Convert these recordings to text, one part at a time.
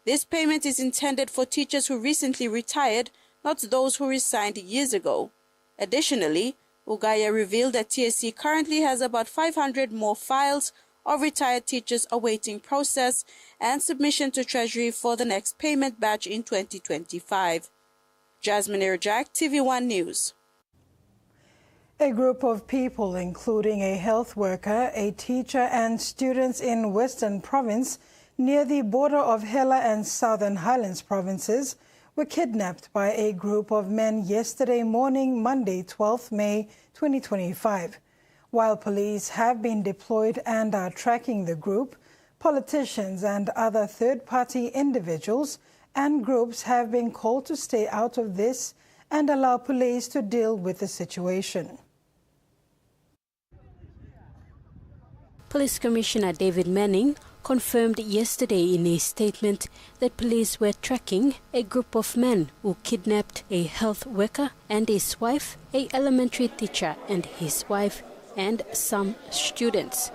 This payment is intended for teachers who recently retired, not those who resigned years ago. Additionally, Ugaya revealed that TSC currently has about 500 more files of retired teachers awaiting process and submission to Treasury for the next payment batch in 2025. Jasmine Irjak, TVWAN News. A group of people, including a health worker, a teacher and students in Western Province near the border of Hela and Southern Highlands provinces, were kidnapped by a group of men yesterday morning, Monday, 12 May 2025. While police have been deployed and are tracking the group, politicians and other third-party individuals and groups have been called to stay out of this and allow police to deal with the situation. Police Commissioner David Manning confirmed yesterday in a statement that police were tracking a group of men who kidnapped a health worker and his wife, an elementary teacher and his wife, and some students.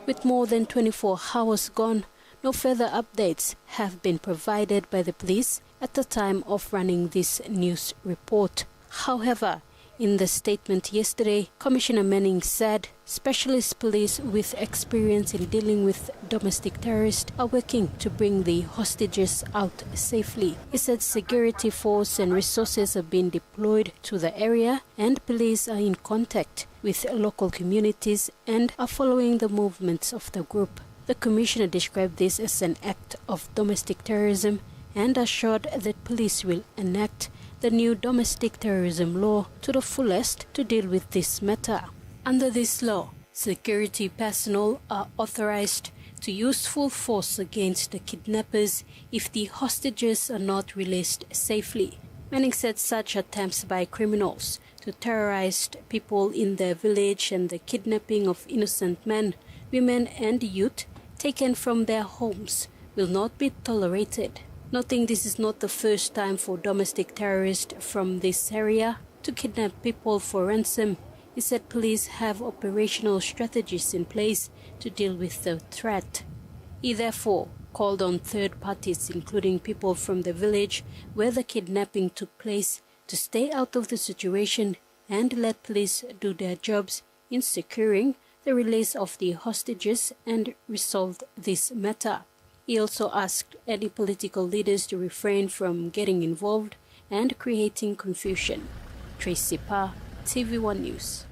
With more than 24 hours gone, no further updates have been provided by the police at the time of running this news report. However, in the statement yesterday, Commissioner Manning said specialist police with experience in dealing with domestic terrorists are working to bring the hostages out safely. He said security force and resources have been deployed to the area and police are in contact with local communities and are following the movements of the group. The Commissioner described this as an act of domestic terrorism and assured that police will enact the new domestic terrorism law to the fullest to deal with this matter. Under this law, security personnel are authorized to use full force against the kidnappers if the hostages are not released safely. Manning said such attempts by criminals to terrorize people in their village and the kidnapping of innocent men, women and youth taken from their homes will not be tolerated. Noting this is not the first time for domestic terrorists from this area to kidnap people for ransom, he said police have operational strategies in place to deal with the threat. He therefore called on third parties, including people from the village where the kidnapping took place, to stay out of the situation and let police do their jobs in securing the release of the hostages and resolve this matter. He also asked any political leaders to refrain from getting involved and creating confusion. Tracy Pa, TVWAN News.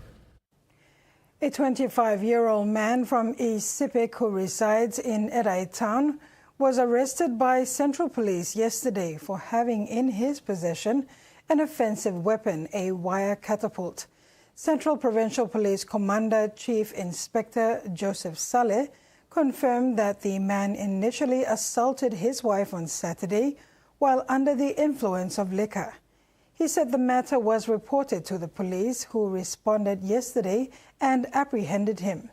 A 25-year-old man from East Sepik who resides in Edai Town was arrested by Central Police yesterday for having in his possession an offensive weapon, a wire catapult. Central Provincial Police Commander Chief Inspector Joseph Saleh confirmed that the man initially assaulted his wife on Saturday while under the influence of liquor. He said the matter was reported to the police, who responded yesterday and apprehended him.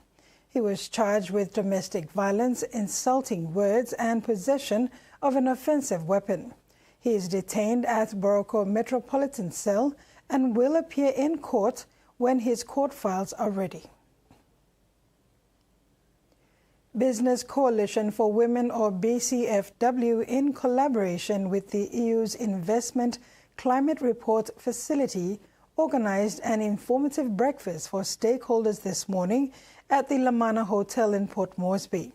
He was charged with domestic violence, insulting words, and possession of an offensive weapon. He is detained at Boroko Metropolitan Cell and will appear in court when his court files are ready. Business Coalition for Women, or BCFW, in collaboration with the EU's Investment Climate Report Facility, organized an informative breakfast for stakeholders this morning at the Lamana Hotel in Port Moresby.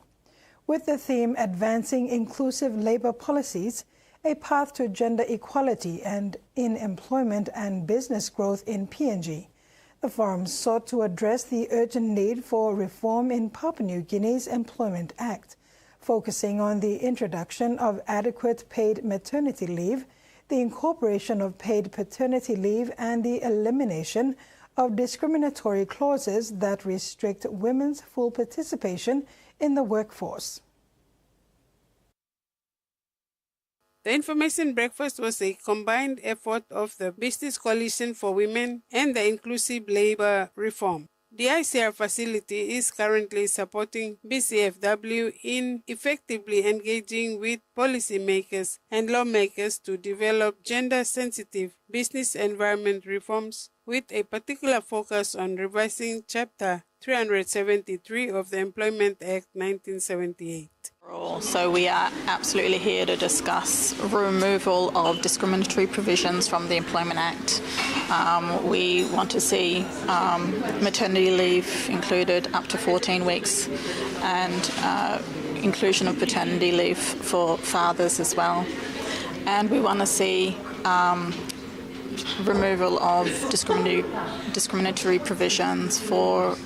With the theme Advancing Inclusive Labor Policies, a Path to Gender Equality and in Employment and Business Growth in PNG, the forum sought to address the urgent need for reform in Papua New Guinea's Employment Act, focusing on the introduction of adequate paid maternity leave, the incorporation of paid paternity leave, and the elimination of discriminatory clauses that restrict women's full participation in the workforce. The information breakfast was a combined effort of the Business Coalition for Women and the Inclusive Labor Reform. The ICR facility is currently supporting BCFW in effectively engaging with policymakers and lawmakers to develop gender-sensitive business environment reforms, with a particular focus on revising Chapter 373 of the Employment Act 1978. So we are absolutely here to discuss removal of discriminatory provisions from the Employment Act. We want to see maternity leave included up to 14 weeks and inclusion of paternity leave for fathers as well. And we want to see removal of discriminatory provisions for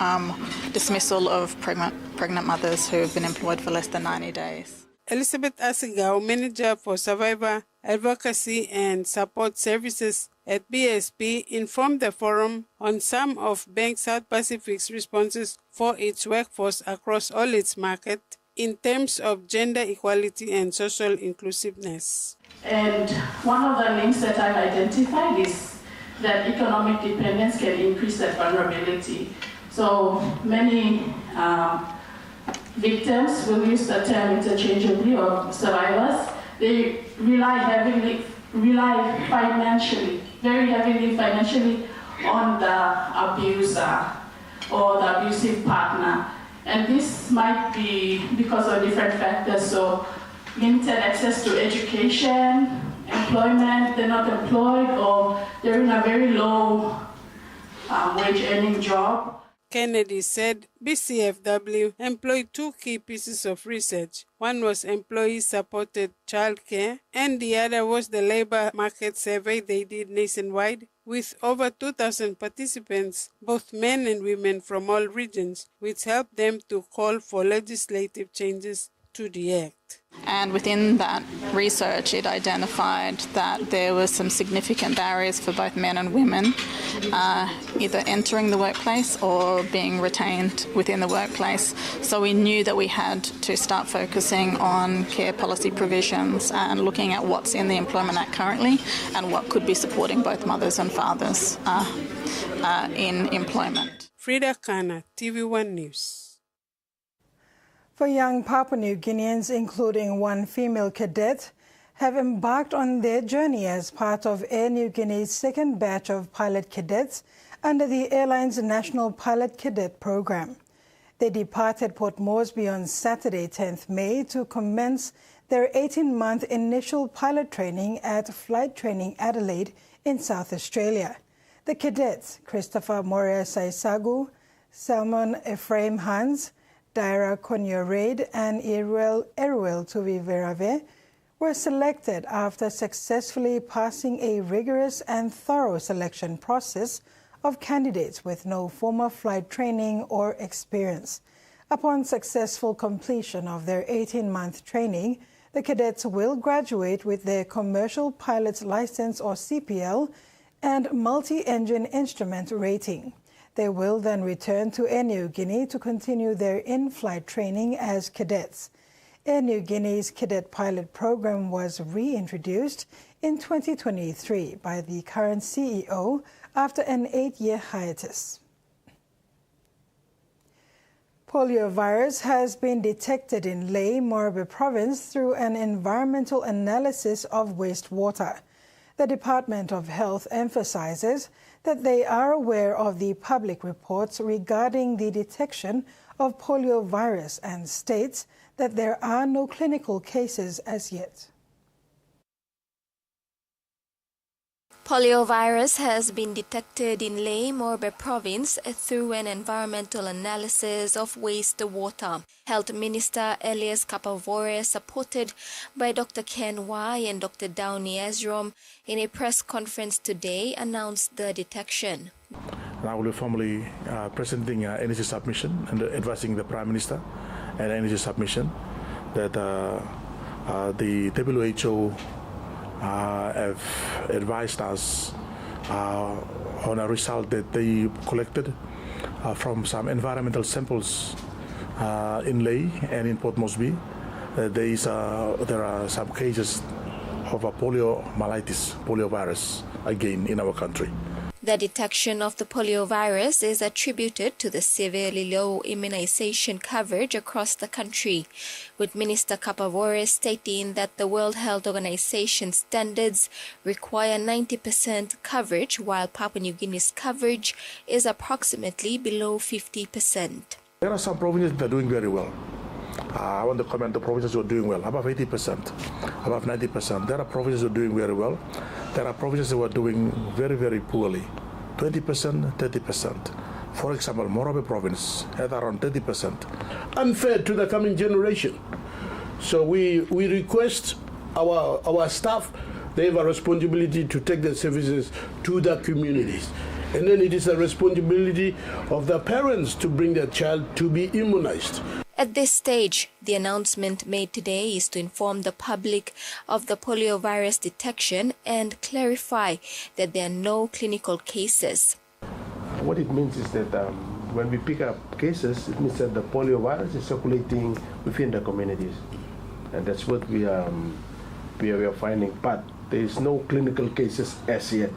dismissal of pregnant mothers who have been employed for less than 90 days. Elizabeth Asigao, Manager for Survivor Advocacy and Support Services at BSP, informed the forum on some of Bank South Pacific's responses for its workforce across all its markets in terms of gender equality and social inclusiveness. And one of the links that I've identified is that economic dependence can increase that vulnerability. So many victims, will use the term interchangeably, or survivors, they rely financially, very heavily financially on the abuser or the abusive partner. And this might be because of different factors, so limited access to education, employment, they're not employed, or they're in a very low wage earning job. Kennedy said BCFW employed two key pieces of research. One was employee-supported childcare, and the other was the labor market survey they did nationwide, with over 2,000 participants, both men and women from all regions, which helped them to call for legislative changes to the Act. And within that research, it identified that there were some significant barriers for both men and women, either entering the workplace or being retained within the workplace. So we knew that we had to start focusing on care policy provisions and looking at what's in the Employment Act currently and what could be supporting both mothers and fathers in employment. Frida Kana, TVWAN News. For young Papua New Guineans, including one female cadet, have embarked on their journey as part of Air Niugini's second batch of pilot cadets under the airline's National Pilot Cadet Program. They departed Port Moresby on Saturday, 10th May, to commence their 18-month initial pilot training at Flight Training Adelaide in South Australia. The cadets, Christopher Moria Saisagu, Salmon Ephraim Hans, Daira Konyo-Raid and Eruel Tuviverave were selected after successfully passing a rigorous and thorough selection process of candidates with no former flight training or experience. Upon successful completion of their 18-month training, the cadets will graduate with their Commercial Pilot's License or CPL and Multi-Engine Instrument rating. They will then return to Air Niugini to continue their in-flight training as cadets. Air Niugini's cadet pilot program was reintroduced in 2023 by the current CEO after an 8-year hiatus. Poliovirus has been detected in Lae, Morobe Province through an environmental analysis of wastewater. The Department of Health emphasizes that they are aware of the public reports regarding the detection of poliovirus and states that there are no clinical cases as yet. Poliovirus has been detected in Lae, Morobe Province through an environmental analysis of wastewater. Health Minister Elias Kapavore, supported by Dr. Ken Wai and Dr. Downey Ezrom, in a press conference today announced the detection. I will be formally presenting an energy submission and advising the Prime Minister an energy submission that the WHO have advised us on a result that they collected from some environmental samples in Lae and in Port Moresby. There are some cases of a poliovirus again in our country. The detection of the poliovirus is attributed to the severely low immunization coverage across the country, with Minister Kapavore stating that the World Health Organization standards require 90% coverage, while Papua New Guinea's coverage is approximately below 50%. There are some provinces that are doing very well. I want to comment the provinces who are doing well, above 80%, above 90%. There are provinces who are doing very well. There are provinces who are doing very, very poorly, 20%, 30%. For example, Morobe province had around 30%. Unfair to the coming generation. So we request our staff, they have a responsibility to take their services to the communities. And then it is a responsibility of the parents to bring their child to be immunized. At this stage, the announcement made today is to inform the public of the poliovirus detection and clarify that there are no clinical cases. What it means is that when we pick up cases, it means that the poliovirus is circulating within the communities. And that's what we are finding. But there is no clinical cases as yet.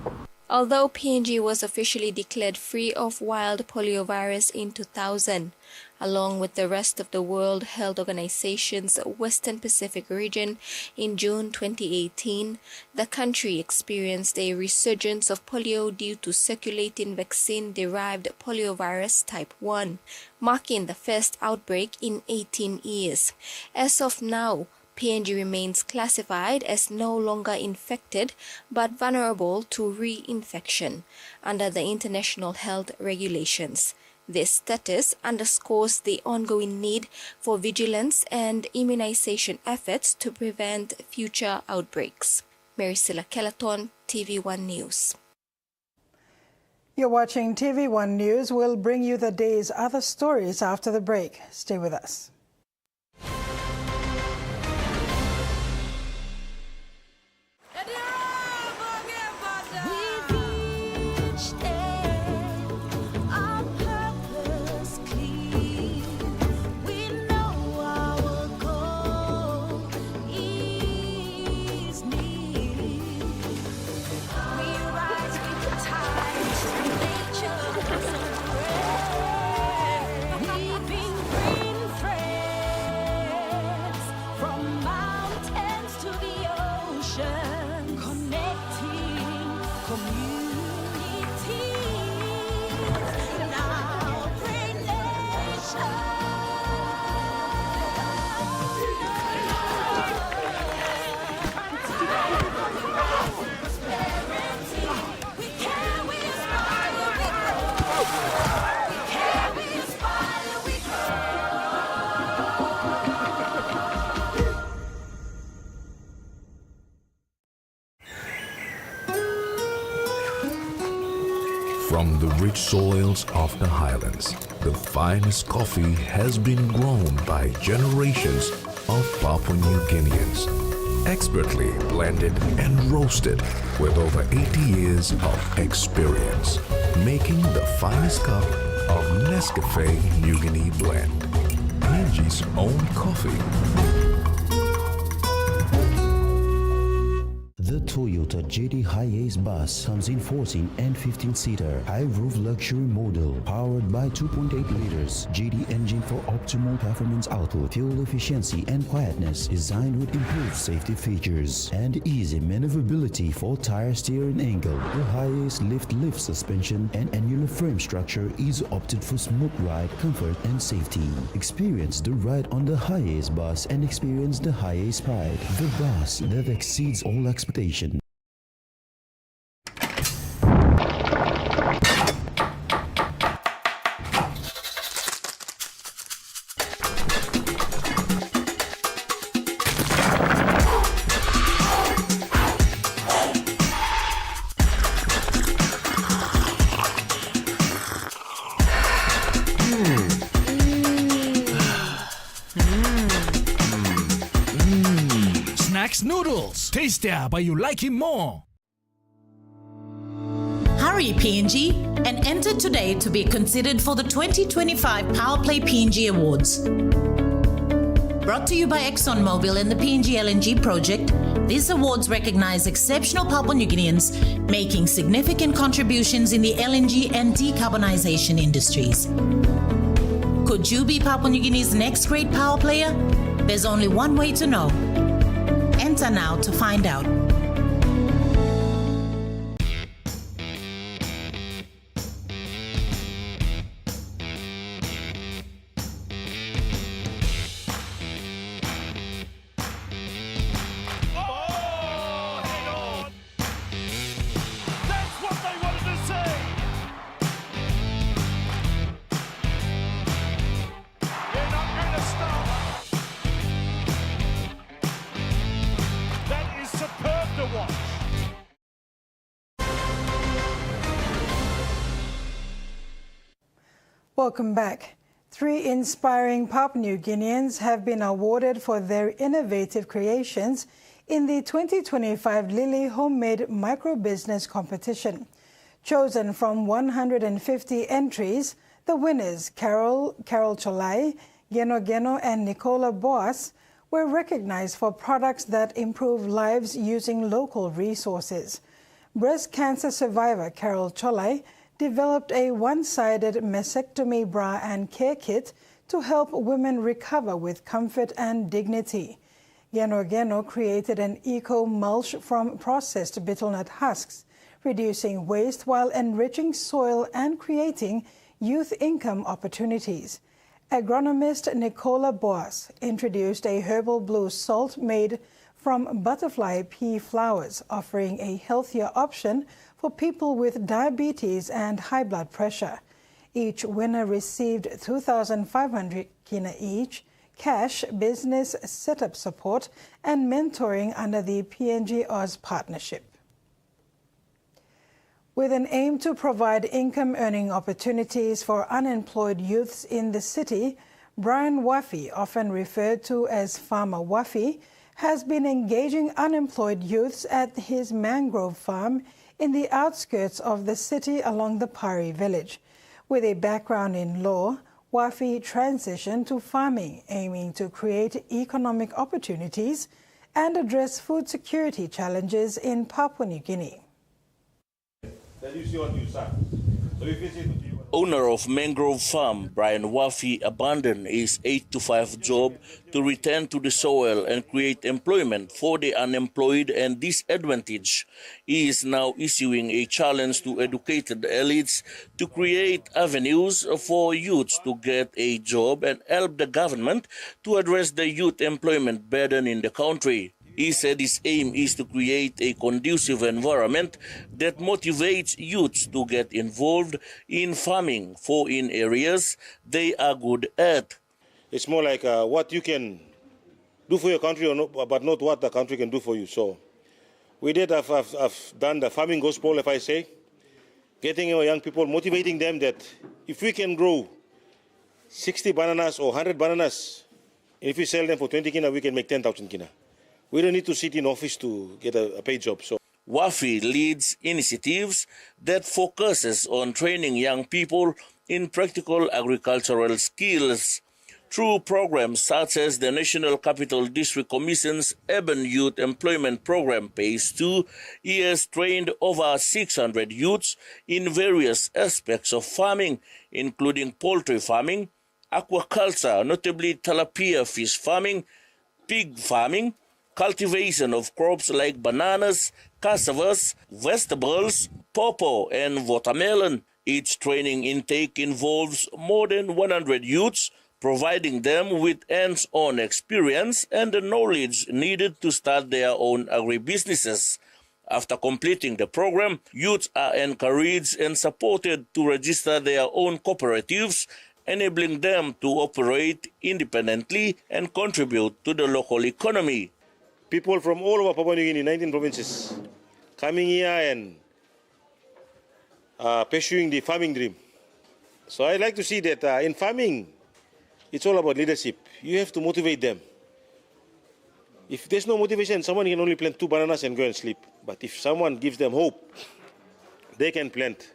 Although PNG was officially declared free of wild poliovirus in 2000, along with the rest of the World Health Organization's Western Pacific region in June 2018, the country experienced a resurgence of polio due to circulating vaccine-derived poliovirus type 1, marking the first outbreak in 18 years. As of now, PNG remains classified as no longer infected but vulnerable to reinfection under the international health regulations. This status underscores the ongoing need for vigilance and immunization efforts to prevent future outbreaks. Maricela Kelaton, TVWAN News. You're watching TVWAN News. We'll bring you the day's other stories after the break. Stay with us. From the rich soils of the highlands, the finest coffee has been grown by generations of Papua New Guineans, expertly blended and roasted with over 80 years of experience, making the finest cup of Nescafe New Guinea blend, PNG's own coffee. The Toyota JD Hi-Ace bus comes in 14 and 15-seater high-roof luxury model powered by 2.8 liters JD engine for optimal performance output, fuel efficiency and quietness, designed with improved safety features and easy maneuverability for tire steering angle. The Hi-Ace lift suspension and annular frame structure is opted for smooth ride, comfort and safety. Experience the ride on the Hi-Ace bus and experience the Hi-Ace pride, the bus that exceeds all expectations. Snacks Noodles. Tastier, but you like it more. Hurry PNG and enter today to be considered for the 2025 Power Play PNG Awards. Brought to you by ExxonMobil and the PNG LNG project, these awards recognize exceptional Papua New Guineans making significant contributions in the LNG and decarbonization industries. Could you be Papua New Guinea's next great power player? There's only one way to know. Enter now to find out. Welcome back. 3 inspiring Papua New Guineans have been awarded for their innovative creations in the 2025 Lily Homemade Micro-Business Competition. Chosen from 150 entries, the winners, Carol Cholai, Geno and Nicola Boas, were recognized for products that improve lives using local resources. Breast cancer survivor Carol Cholai developed a one-sided mastectomy bra and care kit to help women recover with comfort and dignity. Geno created an eco-mulch from processed betel nut husks, reducing waste while enriching soil and creating youth income opportunities. Agronomist Nicola Boas introduced a herbal blue salt made from butterfly pea flowers, offering a healthier option for people with diabetes and high blood pressure. Each winner received 2,500 kina each, cash, business setup support, and mentoring under the PNG Oz partnership. With an aim to provide income-earning opportunities for unemployed youths in the city, Brian Wafi, often referred to as Farmer Wafi, has been engaging unemployed youths at his mangrove farm in the outskirts of the city along the Pari village. With a background in law, Wafi transitioned to farming, aiming to create economic opportunities and address food security challenges in Papua New Guinea. Owner of Mangrove Farm, Brian Wafi, abandoned his 8-to-5 job to return to the soil and create employment for the unemployed and disadvantaged. He is now issuing a challenge to educated elites to create avenues for youths to get a job and help the government to address the youth employment burden in the country. He said his aim is to create a conducive environment that motivates youths to get involved in farming, for in areas they are good at. It's more like what you can do for your country, or not, but not what the country can do for you. So we did have done the farming gospel, if I say, getting our young people, motivating them that if we can grow 60 bananas or 100 bananas, if we sell them for 20 kina, we can make 10,000 kina. We don't need to sit in office to get a paid job. So Wafi leads initiatives that focuses on training young people in practical agricultural skills. Through programs such as the National Capital District Commission's Urban Youth Employment Program Phase 2, he has trained over 600 youths in various aspects of farming, including poultry farming, aquaculture, notably tilapia fish farming, pig farming, cultivation of crops like bananas, cassavas, vegetables, pawpaw, and watermelon. Each training intake involves more than 100 youths, providing them with hands-on experience and the knowledge needed to start their own agribusinesses. After completing the program, youths are encouraged and supported to register their own cooperatives, enabling them to operate independently and contribute to the local economy. People from all over Papua New Guinea, 19 provinces, coming here and pursuing the farming dream. So I like to see that in farming, it's all about leadership. You have to motivate them. If there's no motivation, someone can only plant 2 bananas and go and sleep. But if someone gives them hope, they can plant.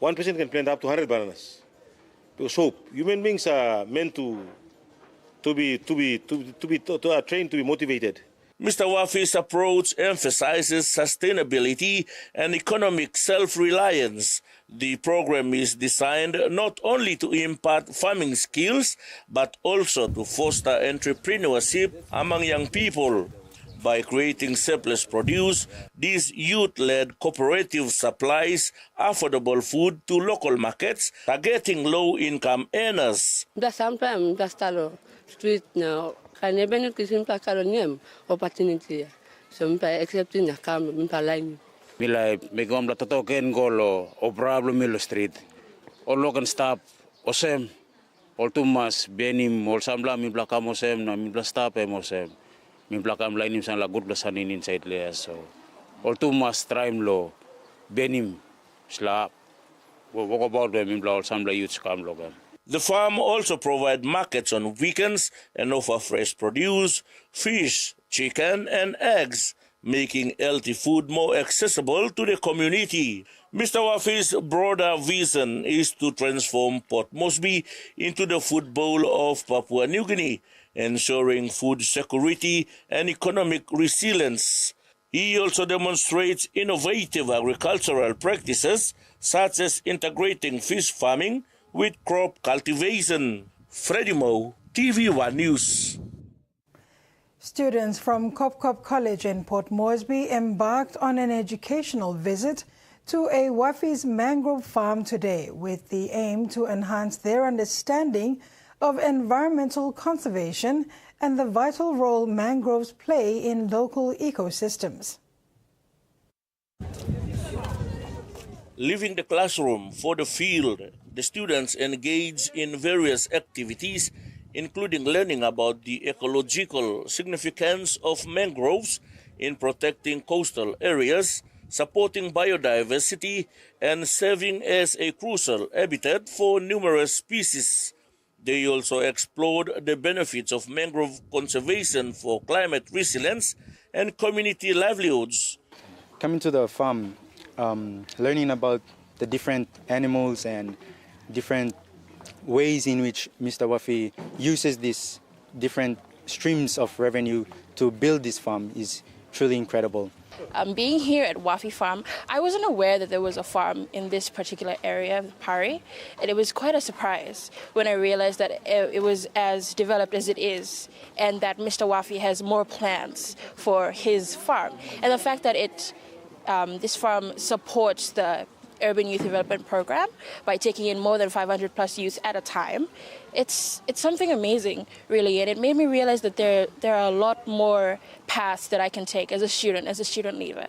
One person can plant up to 100 bananas. Because hope. Human beings are meant to be trained to be motivated. Mr. Wafi's approach emphasizes sustainability and economic self-reliance. The program is designed not only to impart farming skills, but also to foster entrepreneurship among young people. By creating surplus produce, this youth-led cooperative supplies affordable food to local markets, targeting low-income earners. Street now. Can even kisim pa karonem opportunity. So mpa accepting na kam mpa line. Mila megom la token golo o problem milo street. O lokan stop osem. Ol tumas benim ol samla mi blakam osem na mi blastap emosem. Mi blakam line san la good blasanin inside le so. Ol tumas try lo benim slap Walk about them in Samla youth scam logan. The farm also provides markets on weekends and offer fresh produce, fish, chicken and eggs, making healthy food more accessible to the community. Mr. Wafi's broader vision is to transform Port Moresby into the food bowl of Papua New Guinea, ensuring food security and economic resilience. He also demonstrates innovative agricultural practices such as integrating fish farming with crop cultivation. Freddie Moe, TVWAN News. Students from Kopkop College in Port Moresby embarked on an educational visit to a Wafi's mangrove farm today with the aim to enhance their understanding of environmental conservation and the vital role mangroves play in local ecosystems. Leaving the classroom for the field, the students engage in various activities, including learning about the ecological significance of mangroves in protecting coastal areas, supporting biodiversity, and serving as a crucial habitat for numerous species. They also explored the benefits of mangrove conservation for climate resilience and community livelihoods. Coming to the farm, learning about the different animals and different ways in which Mr. Wafi uses these different streams of revenue to build this farm is truly incredible. Being here at Wafi Farm, I wasn't aware that there was a farm in this particular area of Pari, and it was quite a surprise when I realized that it was as developed as it is, and that Mr. Wafi has more plans for his farm. And the fact that this farm supports the Urban Youth Development Program by taking in more than 500 plus youth at a time. It's something amazing, really, and it made me realize that there are a lot more paths that I can take as a student leader.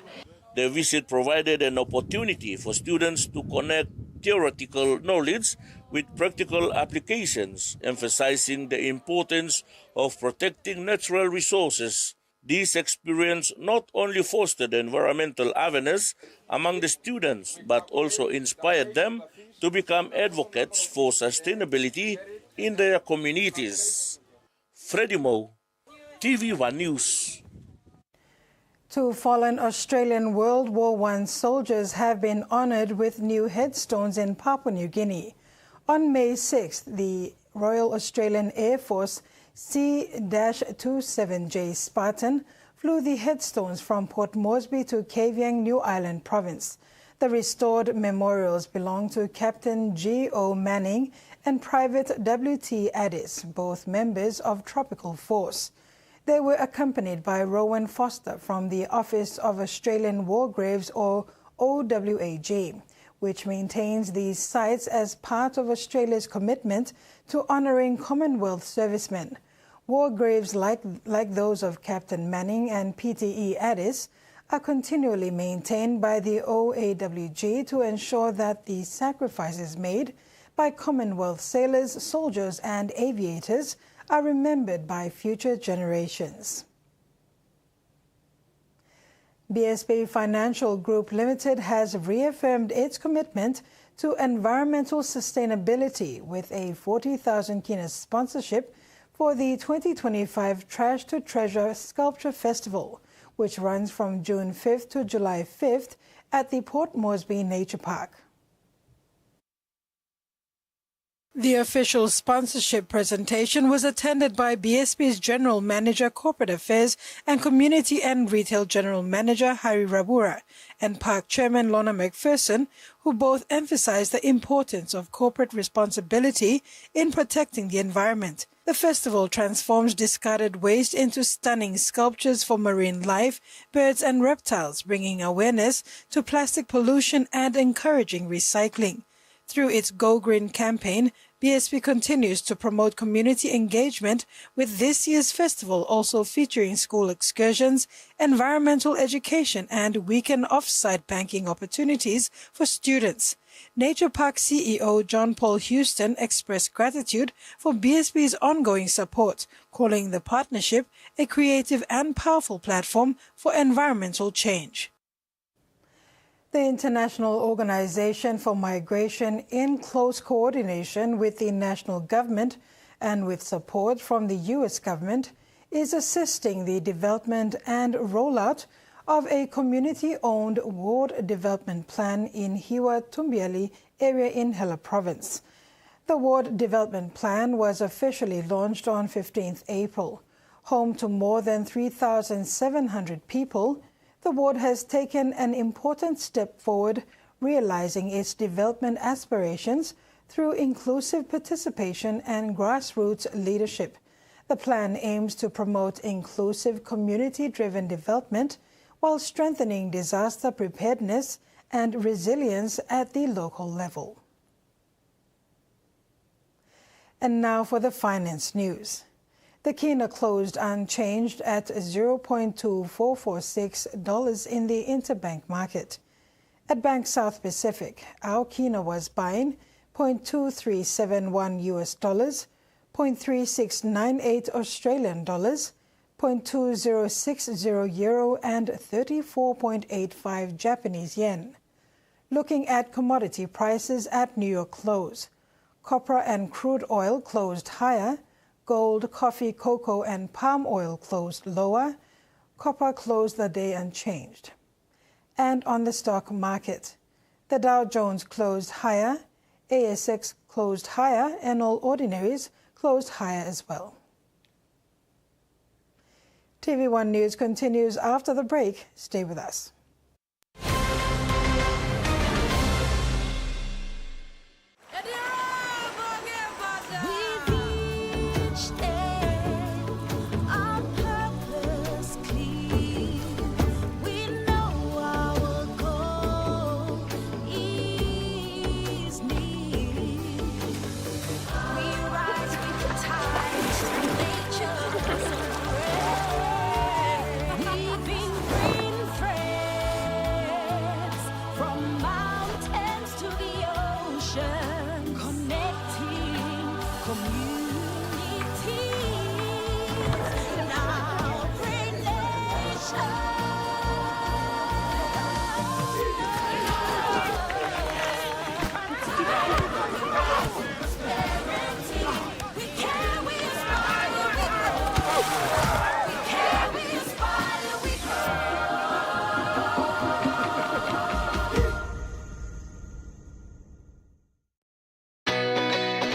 The visit provided an opportunity for students to connect theoretical knowledge with practical applications, emphasizing the importance of protecting natural resources. This experience not only fostered environmental awareness among the students, but also inspired them to become advocates for sustainability in their communities. Freddie Moe, TVWAN News. Two fallen Australian World War I soldiers have been honoured with new headstones in Papua New Guinea. On May 6th, the Royal Australian Air Force C-27J Spartan flew the headstones from Port Moresby to Kavieng, New Ireland Province. The restored memorials belong to Captain G.O. Manning and Private W.T. Addis, both members of Tropical Force. They were accompanied by Rowan Foster from the Office of Australian War Graves, or OWAG, which maintains these sites as part of Australia's commitment to honouring Commonwealth servicemen. War graves like those of Captain Manning and PTE Addis are continually maintained by the OAWG to ensure that the sacrifices made by Commonwealth sailors, soldiers and aviators are remembered by future generations. BSP Financial Group Limited has reaffirmed its commitment to environmental sustainability with a 40,000 kina sponsorship for the 2025 Trash to Treasure Sculpture Festival, which runs from June 5th to July 5th at the Port Moresby Nature Park. The official sponsorship presentation was attended by BSP's General Manager, Corporate Affairs and Community and Retail General Manager, Harry Rabura, and Park Chairman Lorna McPherson, who both emphasized the importance of corporate responsibility in protecting the environment. The festival transforms discarded waste into stunning sculptures for marine life, birds and reptiles, bringing awareness to plastic pollution and encouraging recycling. Through its Go Green campaign, BSP continues to promote community engagement, with this year's festival also featuring school excursions, environmental education and weekend off-site banking opportunities for students. Nature Park CEO John Paul Houston expressed gratitude for BSP's ongoing support, calling the partnership a creative and powerful platform for environmental change. The International Organization for Migration, in close coordination with the national government and with support from the U.S. government, is assisting the development and rollout of a community-owned ward development plan in Hiwa Tumbiali area in Hela Province. The ward development plan was officially launched on 15th April. Home to more than 3,700 people, the ward has taken an important step forward, realizing its development aspirations through inclusive participation and grassroots leadership. The plan aims to promote inclusive community-driven development while strengthening disaster preparedness and resilience at the local level. And now for the finance news. The kina closed unchanged at $0.2446 in the interbank market. At Bank South Pacific, our kina was buying $0.2371 US dollars, $0.3698 Australian dollars, $0.2060 euro and 34.85 Japanese yen. Looking at commodity prices at New York close, copper and crude oil closed higher, gold, coffee, cocoa and palm oil closed lower, copper closed the day unchanged. And on the stock market, the Dow Jones closed higher, ASX closed higher and all ordinaries closed higher as well. TV1 News continues after the break. Stay with us.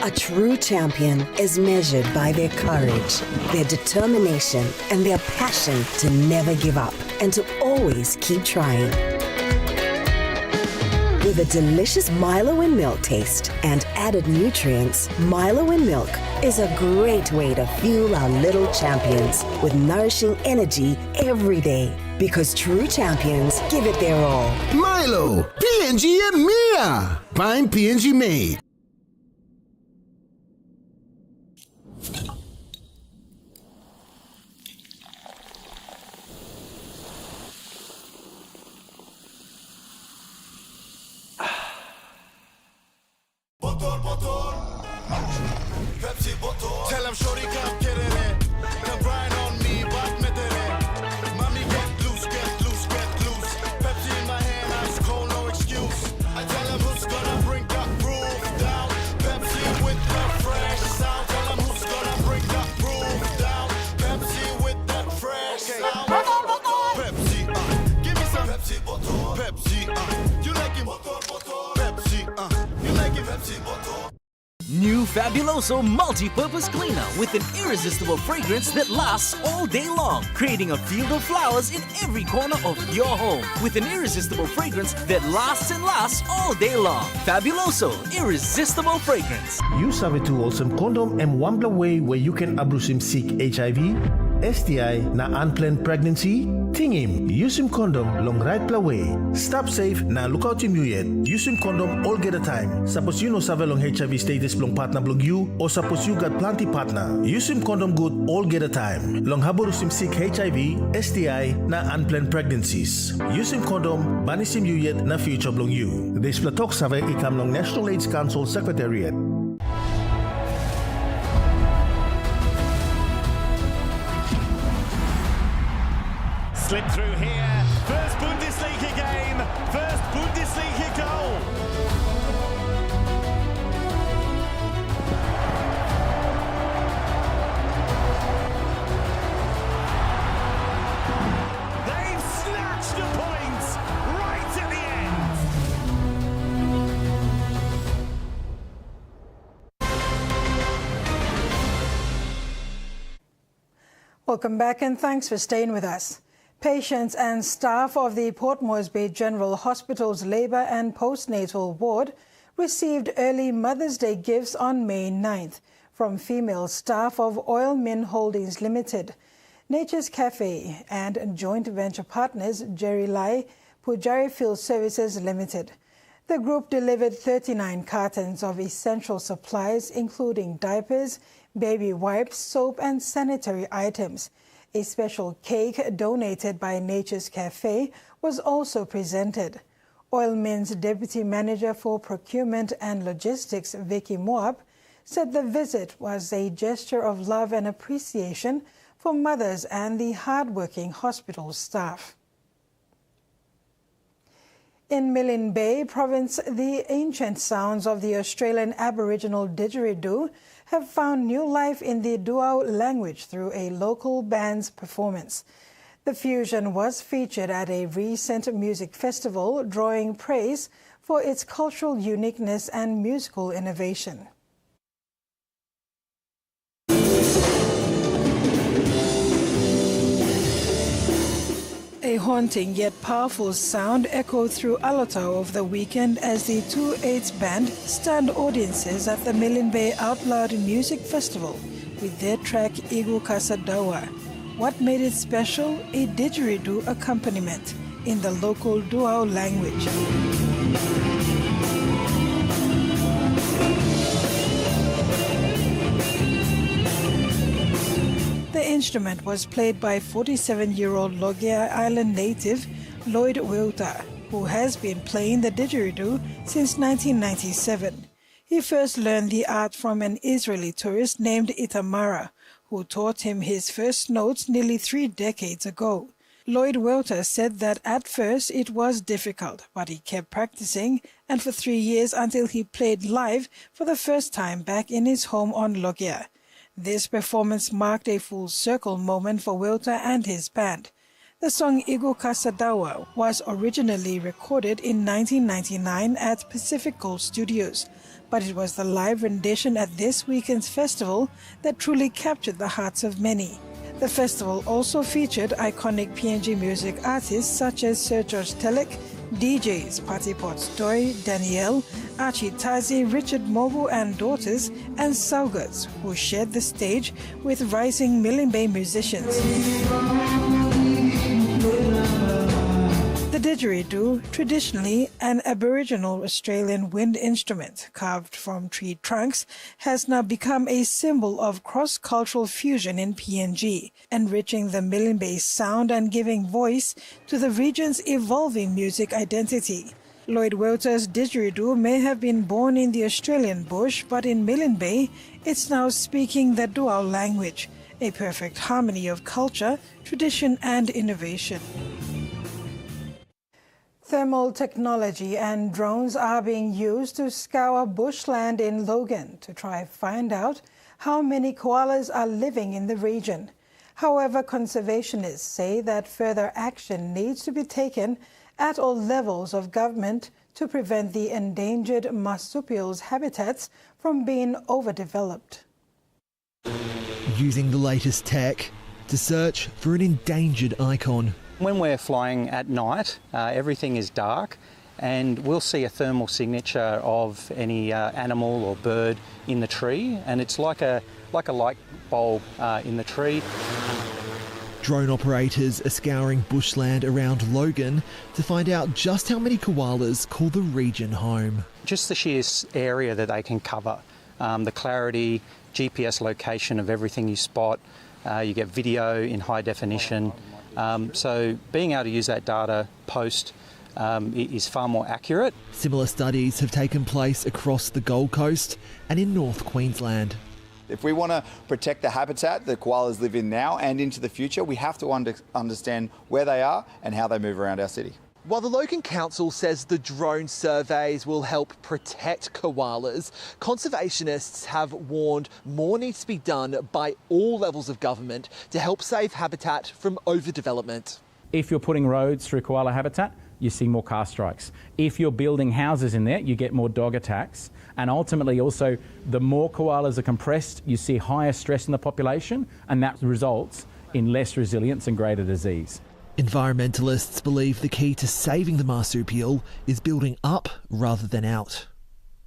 A true champion is measured by their courage, their determination, and their passion to never give up and to always keep trying. With a delicious Milo in milk taste and added nutrients, Milo in milk is a great way to fuel our little champions with nourishing energy every day. Because true champions give it their all. Milo, PNG and Mia. Find PNG made. Tell him shorty come get it in. Come grind on me, but met it in. Mommy get loose, get loose, get loose. Pepsi in my hand, ice cold, no excuse. I tell him who's gonna bring that groove down. Pepsi with that fresh sound. Tell him who's gonna bring that groove down. Pepsi with that fresh sound. Pepsi, give me some Pepsi bottle. Pepsi, you like it? Pepsi, you like it? Pepsi bottle. New Fabuloso multi-purpose cleaner with an irresistible fragrance that lasts all day long, creating a field of flowers in every corner of your home with an irresistible fragrance that lasts and lasts all day long. Fabuloso Irresistible Fragrance. You sabi tu awesome condom and wambla way where you can abrusim seek HIV, STI na unplanned pregnancy? Tingim, use him condom long right way. Stop safe na look out him you yet. Use him condom all get a time. Suppose you no save long HIV status long partner blog you or suppose you got plenty partner. Use him condom good all get a time. Long haborusim seek HIV, STI na unplanned pregnancies. Use him condom banisim you yet na future blog you. This platok save ikam long National AIDS Council Secretariat. Slip through here. First Bundesliga game. First Bundesliga. Benfica goal. They've snatched a point right at the end. Welcome back and thanks for staying with us. Patients and staff of the Port Moresby General Hospital's Labour and Postnatal Ward received early Mother's Day gifts on May 9th from female staff of Oil Min Holdings Limited, Nature's Cafe and joint venture partners Jerry Lai, Pujari Field Services Limited. The group delivered 39 cartons of essential supplies including diapers, baby wipes, soap and sanitary items. A special cake donated by Nature's Cafe was also presented. Oil Min's Deputy Manager for Procurement and Logistics, Vicky Moab, said the visit was a gesture of love and appreciation for mothers and the hard-working hospital staff. In Milne Bay Province, the ancient sounds of the Australian Aboriginal didgeridoo have found new life in the Duao language through a local band's performance. The fusion was featured at a recent music festival, drawing praise for its cultural uniqueness and musical innovation. A haunting yet powerful sound echoed through Alotau over the weekend as the 2/8 band stunned audiences at the Milne Bay Out Loud Music Festival with their track Igu Kasa Dawa. What made it special? A didgeridoo accompaniment in the local Duao language. The instrument was played by 47-year-old Logia Island native Lloyd Wilter, who has been playing the didgeridoo since 1997. He first learned the art from an Israeli tourist named Itamara, who taught him his first notes nearly 3 decades ago. Lloyd Wilter said that at first it was difficult, but he kept practicing, and for 3 years until he played live for the first time back in his home on Logia. This performance marked a full-circle moment for Wilter and his band. The song Igu Kasadawa was originally recorded in 1999 at Pacific Gold Studios, but it was the live rendition at this weekend's festival that truly captured the hearts of many. The festival also featured iconic PNG music artists such as Sir George Telek, DJs Patti Potts Doi, Danielle, Archie Tazi, Richard Mogu and Daughters, and Sauguts, who shared the stage with rising Milne Bay musicians. The didgeridoo, traditionally an Aboriginal Australian wind instrument carved from tree trunks, has now become a symbol of cross-cultural fusion in PNG, enriching the Milne Bay sound and giving voice to the region's evolving music identity. Lloyd Wilter's didgeridoo may have been born in the Australian bush, but in Milne Bay, it's now speaking the Dual language, a perfect harmony of culture, tradition and innovation. Thermal technology and drones are being used to scour bushland in Logan to try to find out how many koalas are living in the region. However, conservationists say that further action needs to be taken at all levels of government to prevent the endangered marsupials' habitats from being overdeveloped. Using the latest tech to search for an endangered icon. When we're flying at night, everything is dark and we'll see a thermal signature of any animal or bird in the tree, and it's like a light bulb in the tree. Drone operators are scouring bushland around Logan to find out just how many koalas call the region home. Just the sheer area that they can cover, the clarity, GPS location of everything you spot, you get video in high definition. So being able to use that data post is far more accurate. Similar studies have taken place across the Gold Coast and in North Queensland. If we want to protect the habitat that koalas live in now and into the future, we have to understand where they are and how they move around our city. While the Logan Council says the drone surveys will help protect koalas, conservationists have warned more needs to be done by all levels of government to help save habitat from overdevelopment. If you're putting roads through koala habitat, you see more car strikes. If you're building houses in there, you get more dog attacks. And ultimately also, the more koalas are compressed, you see higher stress in the population, and that results in less resilience and greater disease. Environmentalists believe the key to saving the marsupial is building up rather than out.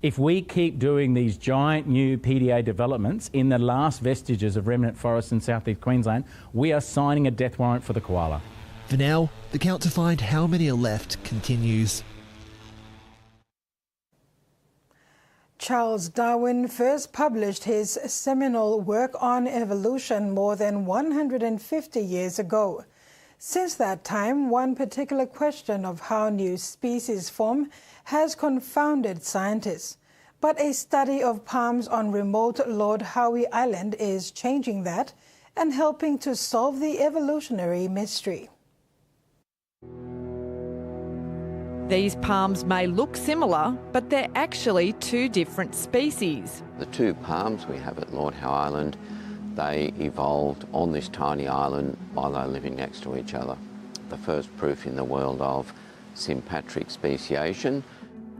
If we keep doing these giant new PDA developments in the last vestiges of remnant forests in southeast Queensland, we are signing a death warrant for the koala. For now, the count to find how many are left continues. Charles Darwin first published his seminal work on evolution more than 150 years ago. Since that time, one particular question of how new species form has confounded scientists. But a study of palms on remote Lord Howe Island is changing that and helping to solve the evolutionary mystery. These palms may look similar, but they're actually two different species. The two palms we have at Lord Howe Island, they evolved on this tiny island while they were living next to each other. The first proof in the world of sympatric speciation.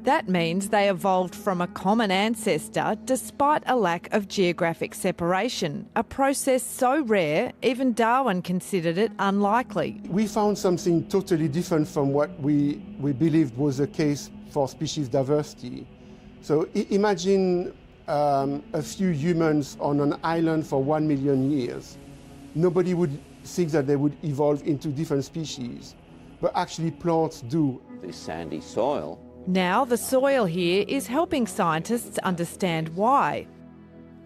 That means they evolved from a common ancestor despite a lack of geographic separation, a process so rare even Darwin considered it unlikely. We found something totally different from what we believed was the case for species diversity. So imagine a few humans on an island for 1 million years. Nobody would think that they would evolve into different species, but actually plants do. This sandy soil. Now the soil here is helping scientists understand why.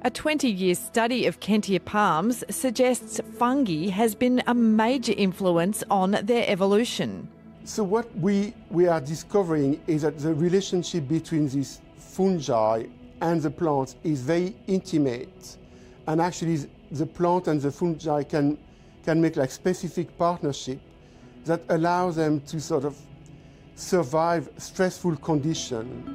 A 20-year study of Kentia palms suggests fungi has been a major influence on their evolution. So what we are discovering is that the relationship between these fungi and the plants is very intimate. And actually the plant and the fungi can make like specific partnership that allow them to sort of survive stressful conditions.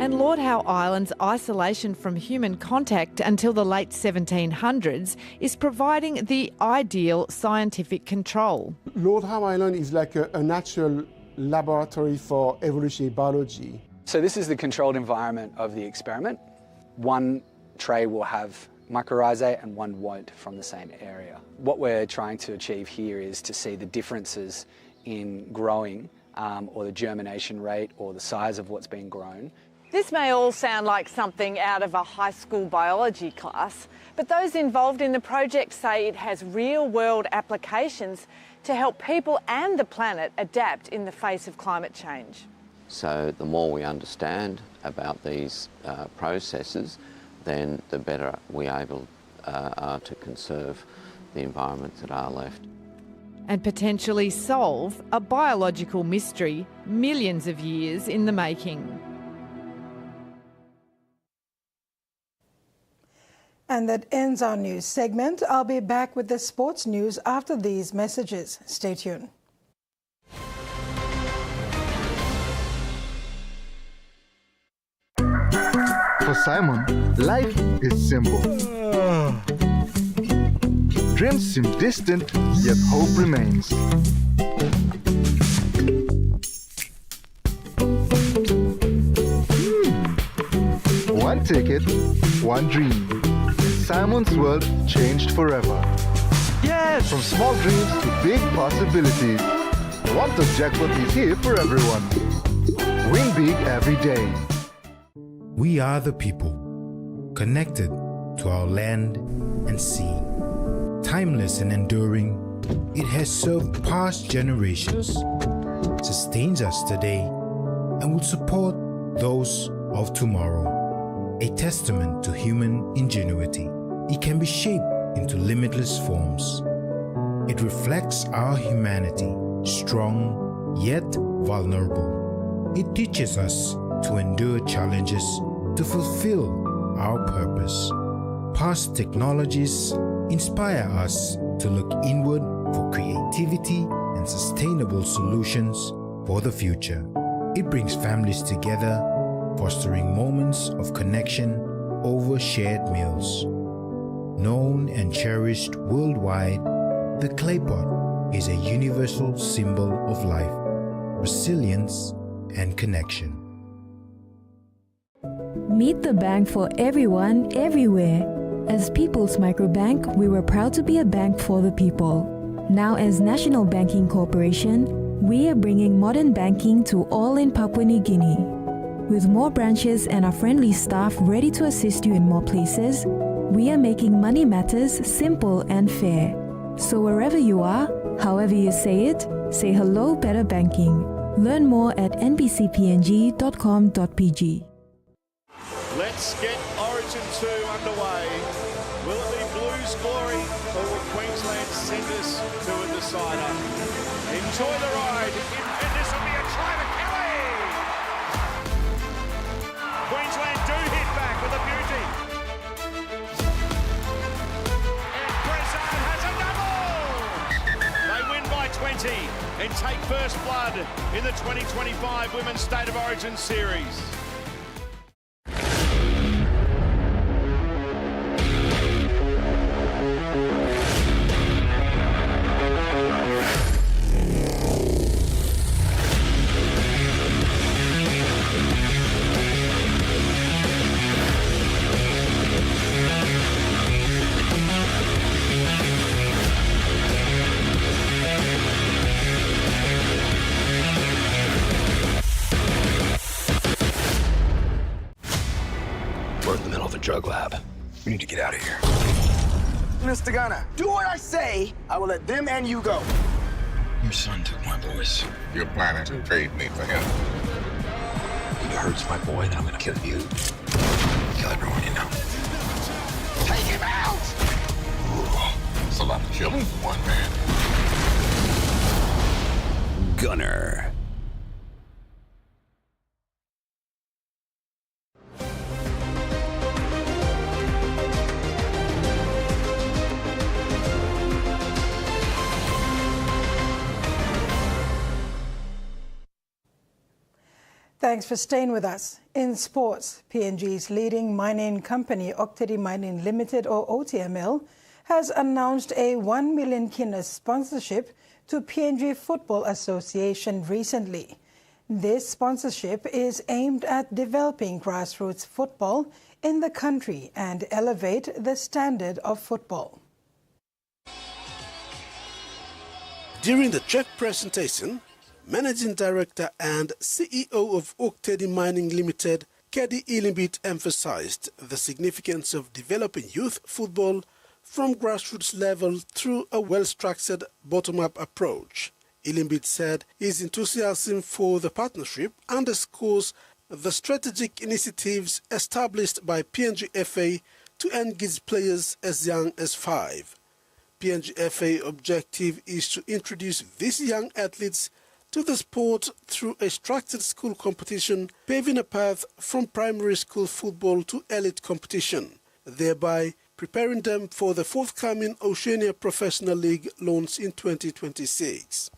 And Lord Howe Island's isolation from human contact until the late 1700s is providing the ideal scientific control. Lord Howe Island is like a natural laboratory for evolutionary biology. So this is the controlled environment of the experiment. One tray will have mycorrhizae and one won't from the same area. What we're trying to achieve here is to see the differences in growing or the germination rate or the size of what's being grown. This may all sound like something out of a high school biology class, but those involved in the project say it has real-world applications to help people and the planet adapt in the face of climate change. So the more we understand about these processes, then the better we're able to conserve the environments that are left. And potentially solve a biological mystery millions of years in the making. And that ends our news segment. I'll be back with the sports news after these messages. Stay tuned. For Simon, life is simple. Dreams seem distant, yet hope remains. One ticket, one dream. Simon's world changed forever. Yes! From small dreams to big possibilities. Want the jackpot is here for everyone. Win big every day. We are the people, connected to our land and sea. Timeless and enduring, it has served past generations, sustains us today, and will support those of tomorrow. A testament to human ingenuity. It can be shaped into limitless forms. It reflects our humanity, strong yet vulnerable. It teaches us to endure challenges to fulfill our purpose. Past technologies inspire us to look inward for creativity and sustainable solutions for the future. It brings families together, fostering moments of connection over shared meals. Known and cherished worldwide, the clay pot is a universal symbol of life, resilience, and connection. Meet the bank for everyone, everywhere. As People's Microbank, we were proud to be a bank for the people. Now as National Banking Corporation, we are bringing modern banking to all in Papua New Guinea. With more branches and our friendly staff ready to assist you in more places, we are making money matters simple and fair. So wherever you are, however you say it, say hello better banking. Learn more at nbcpng.com.pg. Let's get Origin 2 underway. Will it be Blues glory or will Queensland send us to a decider? Enjoy the ride. And this will be a try to Kelly. Queensland do hit back with a beauty. And Brazard has a double. They win by 20 and take first blood in the 2025 Women's State of Origin Series. We're in the middle of a drug lab. We need to get out of here. Mr. Gunner, do what I say. I will let them and you go. Your son took my boys. You're planning to trade me for him. If he hurts my boy, then I'm gonna kill you. Kill everyone you know. Take him out! Ooh, it's a lot of killing for one man. Gunner. Thanks for staying with us. In sports, PNG's leading mining company, Octady Mining Limited, or OTML, has announced a 1 million kina sponsorship to PNG Football Association recently. This sponsorship is aimed at developing grassroots football in the country and elevate the standard of football. During the check presentation, Managing Director and CEO of Octady Mining Limited, Kedi Ilimbit, emphasized the significance of developing youth football from grassroots level through a well-structured bottom-up approach. Ilimbit said his enthusiasm for the partnership underscores the strategic initiatives established by PNGFA to engage players as young as 5. PNGFA objective is to introduce these young athletes to the sport through a structured school competition, paving a path from primary school football to elite competition, thereby preparing them for the forthcoming Oceania Professional League launch in 2026.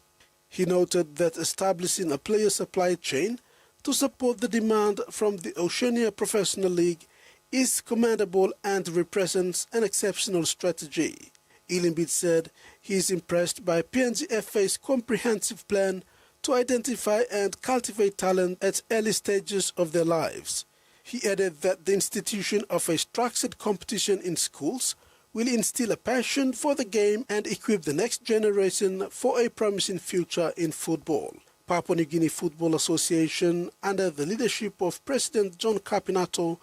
He noted that establishing a player supply chain to support the demand from the Oceania Professional League is commendable and represents an exceptional strategy. Ilimbit said he is impressed by PNGFA's comprehensive plan to identify and cultivate talent at early stages of their lives. He added that the institution of a structured competition in schools will instill a passion for the game and equip the next generation for a promising future in football. Papua New Guinea Football Association, under the leadership of President John Capinato,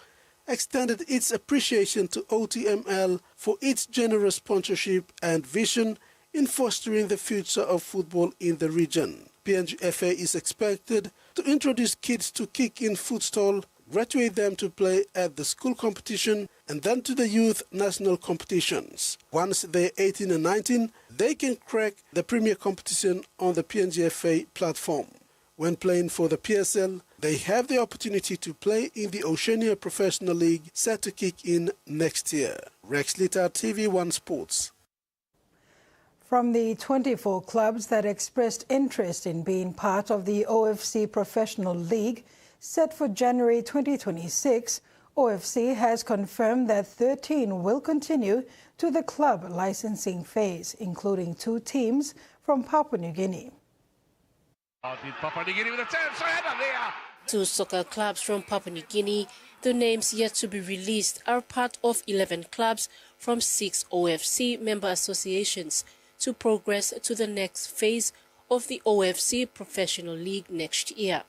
extended its appreciation to OTML for its generous sponsorship and vision in fostering the future of football in the region. PNGFA is expected to introduce kids to kick-in futsal, graduate them to play at the school competition, and then to the youth national competitions. Once they're 18 and 19, they can crack the premier competition on the PNGFA platform. When playing for the PSL, they have the opportunity to play in the Oceania Professional League set to kick in next year. Rex Litter, TVWAN Sports. From the 24 clubs that expressed interest in being part of the OFC Professional League set for January 2026, OFC has confirmed that 13 will continue to the club licensing phase, including 2 teams from Papua New Guinea. Two soccer clubs from Papua New Guinea, the names yet to be released, are part of 11 clubs from 6 OFC member associations to progress to the next phase of the OFC Professional League next year.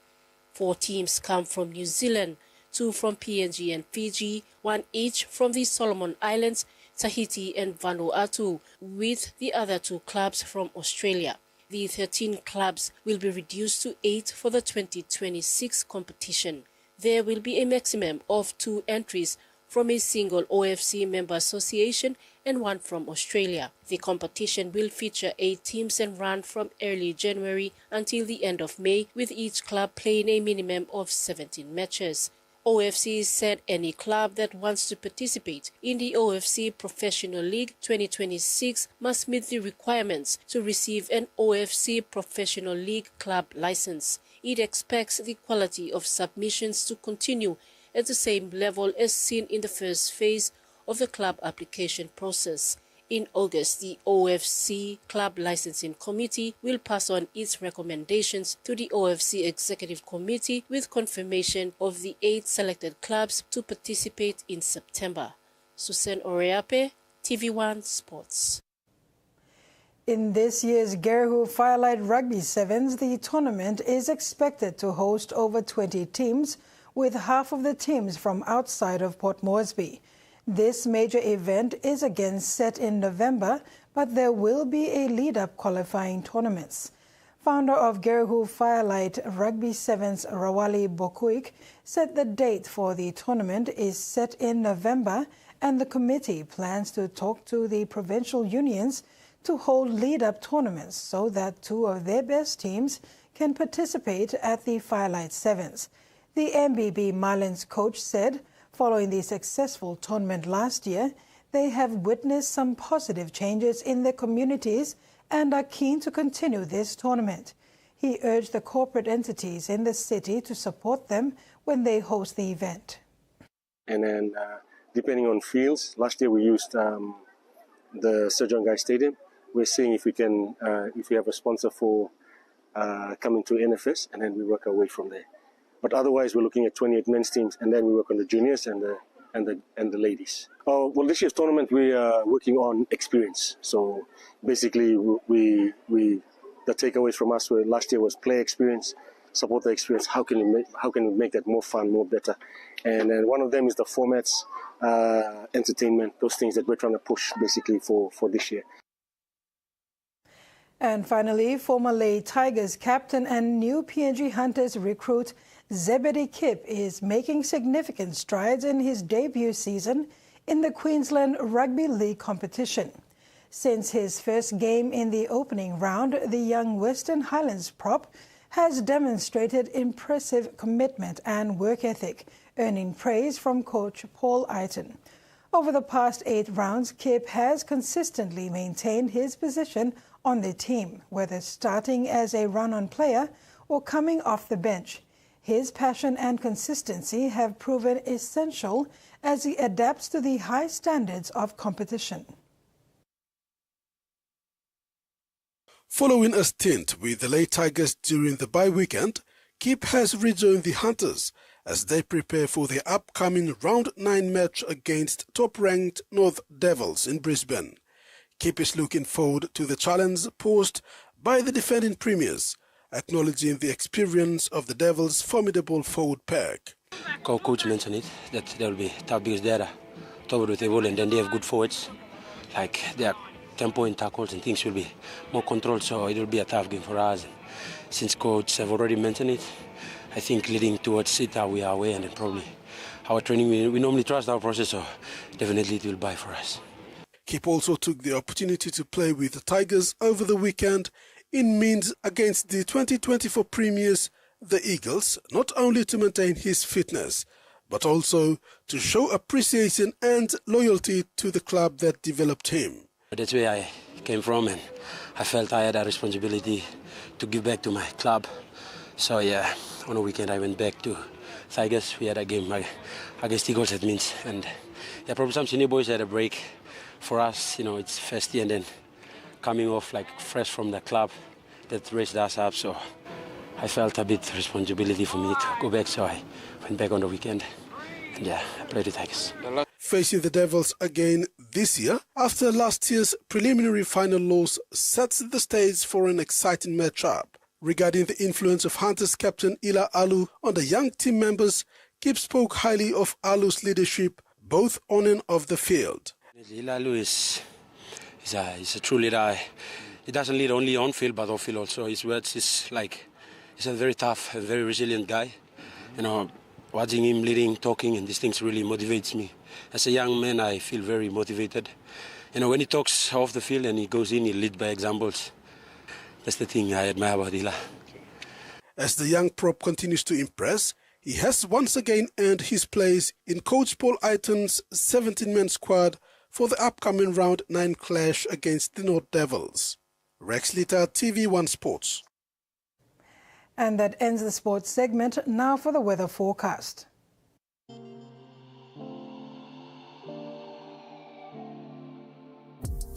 4 teams come from New Zealand, 2 from PNG and Fiji, 1 each from the Solomon Islands, Tahiti and Vanuatu, with the other 2 clubs from Australia. The 13 clubs will be reduced to 8 for the 2026 competition. There will be a maximum of 2 entries from a single OFC member association and 1 from Australia. The competition will feature 8 teams and run from early January until the end of May, with each club playing a minimum of 17 matches. OFC said any club that wants to participate in the OFC Professional League 2026 must meet the requirements to receive an OFC Professional League club license. It expects the quality of submissions to continue at the same level as seen in the first phase of the club application process. In August, the OFC Club Licensing Committee will pass on its recommendations to the OFC Executive Committee with confirmation of the 8 selected clubs to participate in September. Susan Oreape, TVWAN Sports. In this year's Gerhu Firelight Rugby Sevens, the tournament is expected to host over 20 teams, with half of the teams from outside of Port Moresby. This major event is again set in November, but there will be a lead-up qualifying tournaments. Founder of Gerhu Firelight Rugby Sevens, Rawali Bokuik, said the date for the tournament is set in November, and the committee plans to talk to the provincial unions to hold lead-up tournaments so that 2 of their best teams can participate at the Firelight Sevens. The MBB Marlins coach said, following the successful tournament last year, they have witnessed some positive changes in their communities and are keen to continue this tournament. He urged the corporate entities in the city to support them when they host the event. And then depending on fields, last year we used the Sir John Guy Stadium. We're seeing if we can, if we have a sponsor for coming to NFS, and then we work our way from there. But otherwise, we're looking at 28 men's teams, and then we work on the juniors and the ladies. Oh, well, this year's tournament we are working on experience. So basically, the takeaways from us were last year was play experience, support the experience. How can we make that more fun, more better? And then one of them is the formats, entertainment, those things that we're trying to push basically for this year. And finally, former Ley Tigers captain and new PNG Hunters recruit Zebedee Kip is making significant strides in his debut season in the Queensland Rugby League competition. Since his first game in the opening round, the young Western Highlands prop has demonstrated impressive commitment and work ethic, earning praise from coach Paul Eiton. Over the past 8 rounds, Kip has consistently maintained his position on the team, whether starting as a run-on player or coming off the bench. His passion and consistency have proven essential as he adapts to the high standards of competition. Following a stint with the Ley Tigers during the bye weekend, Kip has rejoined the Hunters as they prepare for their upcoming Round 9 match against top-ranked North Devils in Brisbane. Kip is looking forward to the challenge posed by the defending premiers, acknowledging the experience of the Devils' formidable forward pack. Coach mentioned it, that there will be tough because they are top of the table and then they have good forwards. Like their tempo in tackles and things will be more controlled, so it will be a tough game for us. Since coach have already mentioned it, I think leading towards it we are away, and then probably our training, we normally trust our process, so definitely it will buy for us. Kip also took the opportunity to play with the Tigers over the weekend in Means against the 2024 premiers, the Eagles, not only to maintain his fitness, but also to show appreciation and loyalty to the club that developed him. That's where I came from, and I felt I had a responsibility to give back to my club. So yeah, on the weekend I went back to Tigers. We had a game against Eagles at Minsk, and yeah, probably some senior boys had a break. For us, it's first year, and then coming off like fresh from the club that raised us up. So I felt a bit responsibility for me to go back. So I went back on the weekend, and yeah, I played the Tigers. Facing the Devils again this year, after last year's preliminary final loss, sets the stage for an exciting matchup. Regarding the influence of Hunters captain Ila Alu on the young team members, Kip spoke highly of Alu's leadership, both on and off the field. Ila Alu is a true leader. He doesn't lead only on field, but off field also. His words is like, he's a very tough and very resilient guy. Watching him leading, talking, and these things really motivates me. As a young man, I feel very motivated. When he talks off the field and he goes in, he leads by examples. That's the thing I admire about Ila. As the young prop continues to impress, he has once again earned his place in Coach Paul Aiton's 17-man squad for the upcoming Round 9 clash against the North Devils. Rex Litter, TV1 Sports. And that ends the sports segment. Now for the weather forecast.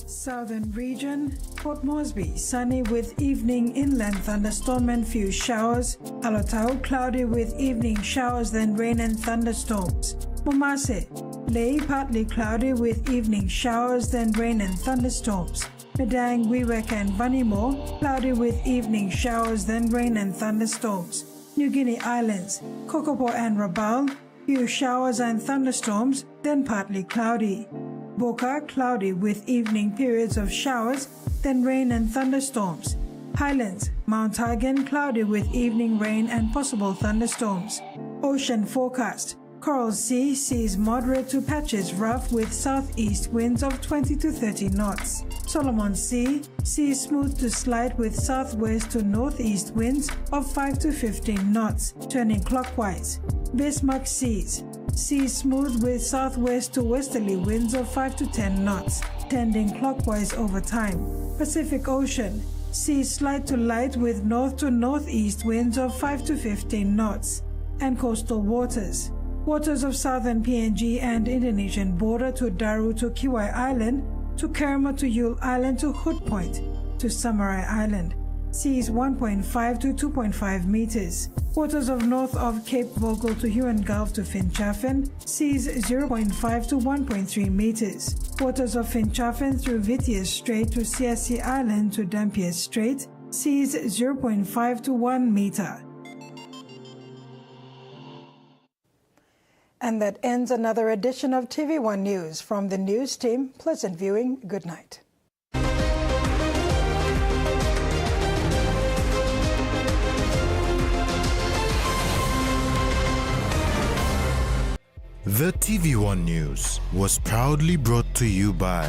Southern region, Port Moresby, sunny with evening inland thunderstorm and few showers. Alotau, cloudy with evening showers, then rain and thunderstorms. Momase, Lae, partly cloudy with evening showers, then rain and thunderstorms. Medang, Wewak and Vanimo, cloudy with evening showers, then rain and thunderstorms. New Guinea Islands, Kokopo and Rabaul, few showers and thunderstorms, then partly cloudy. Boka, cloudy with evening periods of showers, then rain and thunderstorms. Highlands, Mount Hagen, cloudy with evening rain and possible thunderstorms. Ocean forecast. Coral Sea, seas moderate to patches rough with southeast winds of 20 to 30 knots. Solomon Sea, seas smooth to slight with southwest to northeast winds of 5 to 15 knots, turning clockwise. Bismarck Seas, seas smooth with southwest to westerly winds of 5 to 10 knots, tending clockwise over time. Pacific Ocean, seas slight to light with north to northeast winds of 5 to 15 knots. And coastal waters. Waters of southern PNG and Indonesian border to Daru to Kiwai Island, to Kerma to Yule Island to Hood Point, to Samurai Island. Seas 1.5 to 2.5 meters. Waters of north of Cape Vogel to Huon Gulf to Finchafen, seas 0.5 to 1.3 meters. Waters of Finchafen through Vitius Strait to Siasi Island to Dampier Strait, seas 0.5 to 1 meter. And that ends another edition of TV1 News. From the news team, pleasant viewing. Good night. The TV1 News was proudly brought to you by